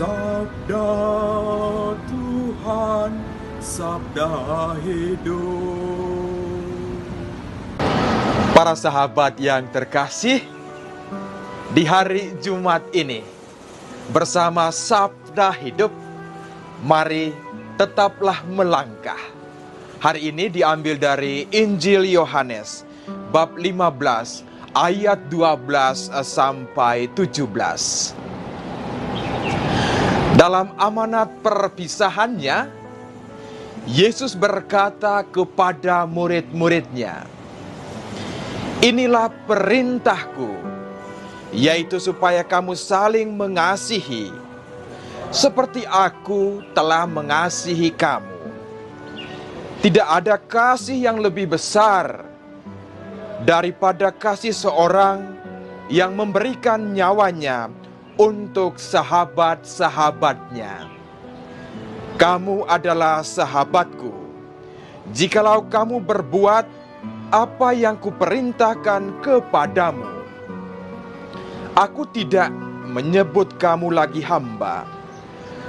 Sabda Tuhan, sabda hidup. Para sahabat yang terkasih, di hari Jumat ini, bersama Sabda Hidup, mari tetaplah melangkah. Hari ini diambil dari Injil Yohanes, bab 15, ayat 12 sampai 17. Dalam amanat perpisahannya, Yesus berkata kepada murid-muridnya, "Inilah perintahku, yaitu supaya kamu saling mengasihi, seperti aku telah mengasihi kamu. Tidak ada kasih yang lebih besar daripada kasih seorang yang memberikan nyawanya untuk sahabat-sahabatnya. Kamu adalah sahabatku, jikalau kamu berbuat apa yang kuperintahkan kepadamu. Aku tidak menyebut kamu lagi hamba,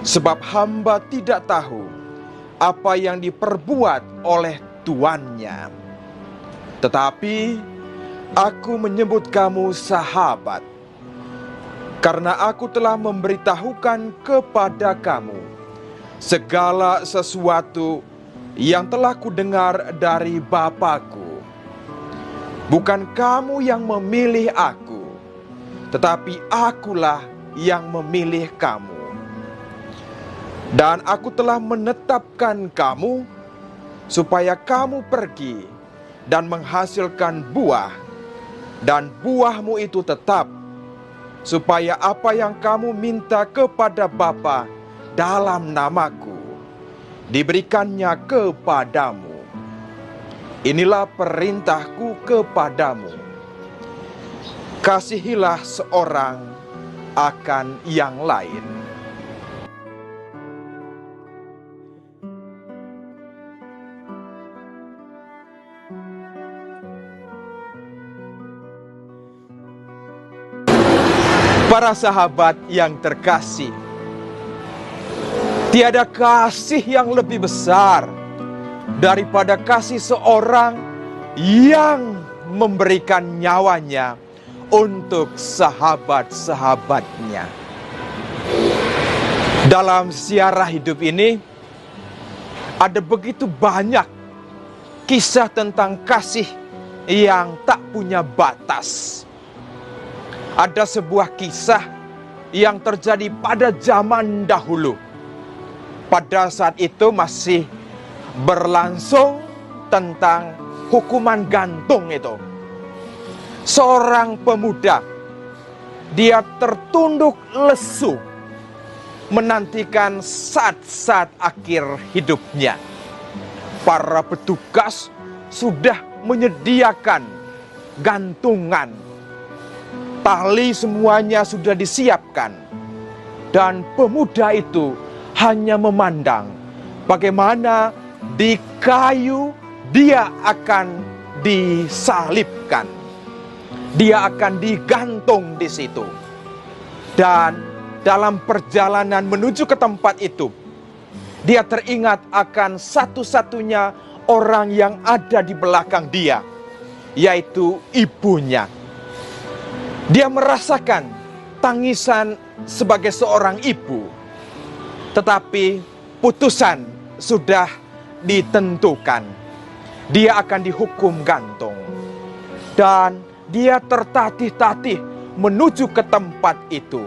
sebab hamba tidak tahu apa yang diperbuat oleh tuannya. Tetapi aku menyebut kamu sahabat, karena aku telah memberitahukan kepada kamu segala sesuatu yang telah kudengar dari Bapa-Ku. Bukan kamu yang memilih aku, tetapi akulah yang memilih kamu. Dan aku telah menetapkan kamu supaya kamu pergi dan menghasilkan buah, dan buahmu itu tetap, supaya apa yang kamu minta kepada Bapa dalam namaku, diberikannya kepadamu. Inilah perintahku kepadamu, kasihilah seorang akan yang lain." Para sahabat yang terkasih, tiada kasih yang lebih besar daripada kasih seorang yang memberikan nyawanya untuk sahabat-sahabatnya. Dalam siarah hidup ini, ada begitu banyak kisah tentang kasih yang tak punya batas. Ada sebuah kisah yang terjadi pada zaman dahulu. Pada saat itu masih berlangsung tentang hukuman gantung itu. Seorang pemuda, dia tertunduk lesu menantikan saat-saat akhir hidupnya. Para petugas sudah menyediakan gantungan, tali semuanya sudah disiapkan, dan pemuda itu hanya memandang bagaimana di kayu dia akan disalibkan, dia akan digantung di situ. Dan dalam perjalanan menuju ke tempat itu, dia teringat akan satu-satunya orang yang ada di belakang dia, yaitu ibunya. Dia merasakan tangisan sebagai seorang ibu, tetapi putusan sudah ditentukan. Dia akan dihukum gantung. Dan dia tertatih-tatih menuju ke tempat itu.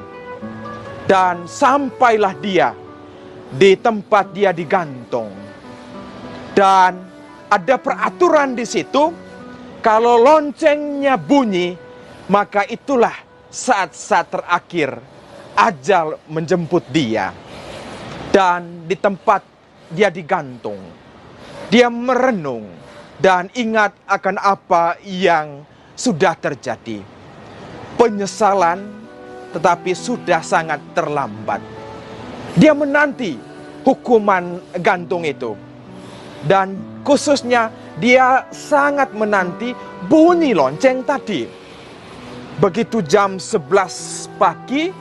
Dan sampailah dia di tempat dia digantung. Dan ada peraturan di situ, kalau loncengnya bunyi, maka itulah saat-saat terakhir ajal menjemput dia. Dan di tempat dia digantung, dia merenung dan ingat akan apa yang sudah terjadi. Penyesalan, tetapi sudah sangat terlambat. Dia menanti hukuman gantung itu. Dan khususnya dia sangat menanti bunyi lonceng tadi. Begitu jam 11 pagi,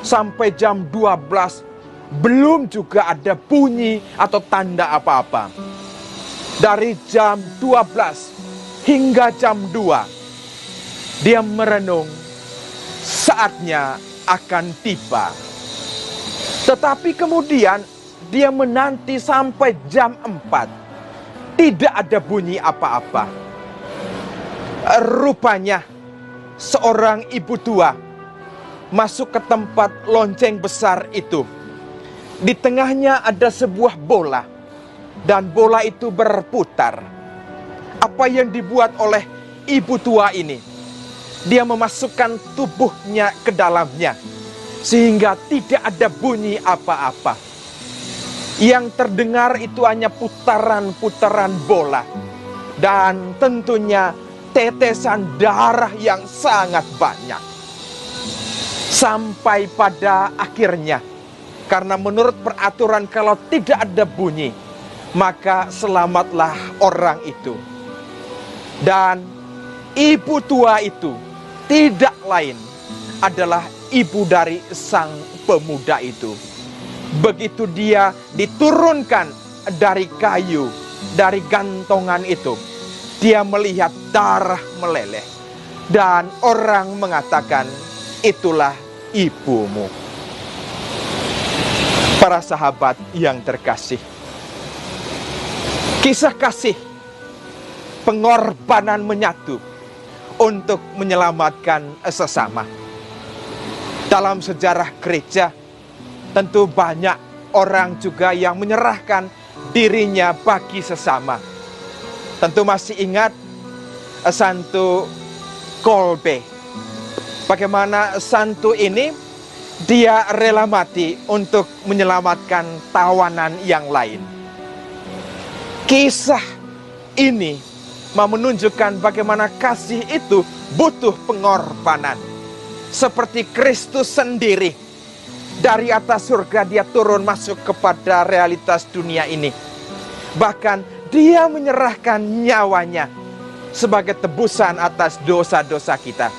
sampai jam 12 belum juga ada bunyi atau tanda apa-apa. Dari jam 12 hingga jam 2 dia merenung, saatnya akan tiba. Tetapi kemudian dia menanti sampai jam 4. Tidak ada bunyi apa-apa. Rupanya seorang ibu tua masuk ke tempat lonceng besar itu. Di tengahnya ada sebuah bola, dan bola itu berputar. Apa yang dibuat oleh ibu tua ini? Dia memasukkan tubuhnya ke dalamnya, sehingga tidak ada bunyi apa-apa. Yang terdengar itu hanya putaran-putaran bola, dan tentunya tetesan darah yang sangat banyak. Sampai pada akhirnya, karena menurut peraturan kalau tidak ada bunyi, maka selamatlah orang itu. Dan ibu tua itu tidak lain adalah ibu dari sang pemuda itu. Begitu dia diturunkan dari kayu, dari gantongan itu, dia melihat darah meleleh. Dan orang mengatakan, itulah ibumu. Para sahabat yang terkasih, kisah kasih pengorbanan menyatu untuk menyelamatkan sesama. Dalam sejarah gereja, tentu banyak orang juga yang menyerahkan dirinya bagi sesama. Tentu masih ingat Santo Kolbe. Bagaimana Santo ini dia rela mati untuk menyelamatkan tawanan yang lain. Kisah ini mau menunjukkan bagaimana kasih itu butuh pengorbanan. Seperti Kristus sendiri, dari atas surga dia turun masuk kepada realitas dunia ini. Bahkan dia menyerahkan nyawanya sebagai tebusan atas dosa-dosa kita.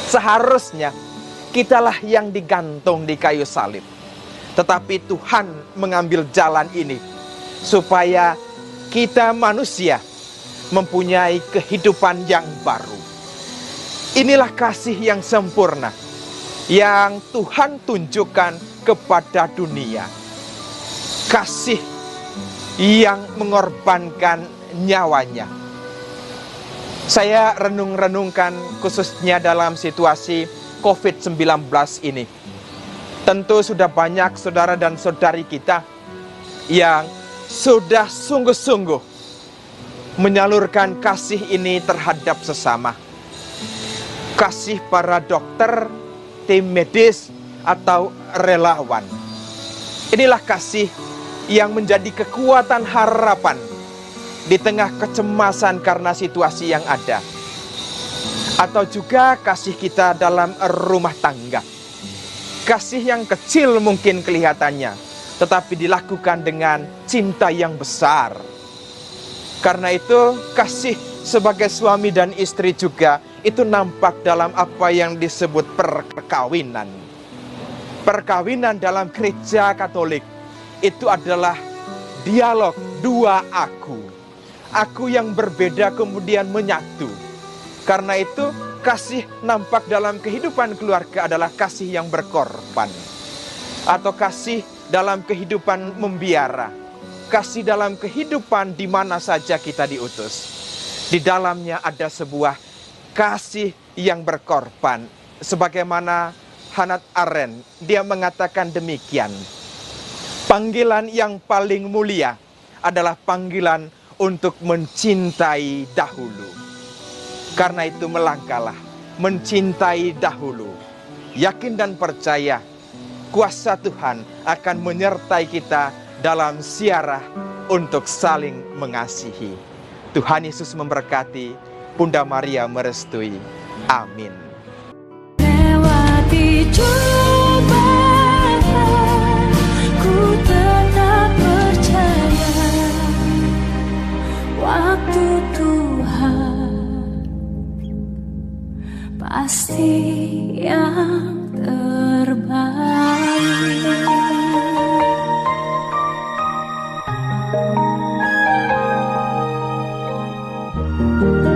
Seharusnya kitalah yang digantung di kayu salib. Tetapi Tuhan mengambil jalan ini supaya kita manusia mempunyai kehidupan yang baru. Inilah kasih yang sempurna yang Tuhan tunjukkan kepada dunia. Kasih yang mengorbankan nyawanya. Saya renung-renungkan khususnya dalam situasi COVID-19 ini. Tentu sudah banyak saudara dan saudari kita yang sudah sungguh-sungguh menyalurkan kasih ini terhadap sesama. Kasih para dokter, tim medis, atau relawan. Inilah kasih yang menjadi kekuatan harapan di tengah kecemasan karena situasi yang ada. Atau juga kasih kita dalam rumah tangga. Kasih yang kecil mungkin kelihatannya, tetapi dilakukan dengan cinta yang besar. Karena itu kasih sebagai suami dan istri juga itu nampak dalam apa yang disebut perkawinan. Perkawinan dalam gereja Katolik itu adalah dialog dua aku. Aku yang berbeda kemudian menyatu. Karena itu kasih nampak dalam kehidupan keluarga adalah kasih yang berkorban. Atau kasih dalam kehidupan membiara. Kasih dalam kehidupan di mana saja kita diutus. Di dalamnya ada sebuah kasih yang berkorban. Sebagaimana Hannah Arendt, dia mengatakan demikian. Panggilan yang paling mulia adalah panggilan untuk mencintai dahulu. Karena itu melangkahlah, mencintai dahulu. Yakin dan percaya, kuasa Tuhan akan menyertai kita dalam ziarah untuk saling mengasihi. Tuhan Yesus memberkati, Bunda Maria merestui. Amin. Lewati cobaan, ku tetap percaya waktu Tuhan pasti yang terbaik. Ku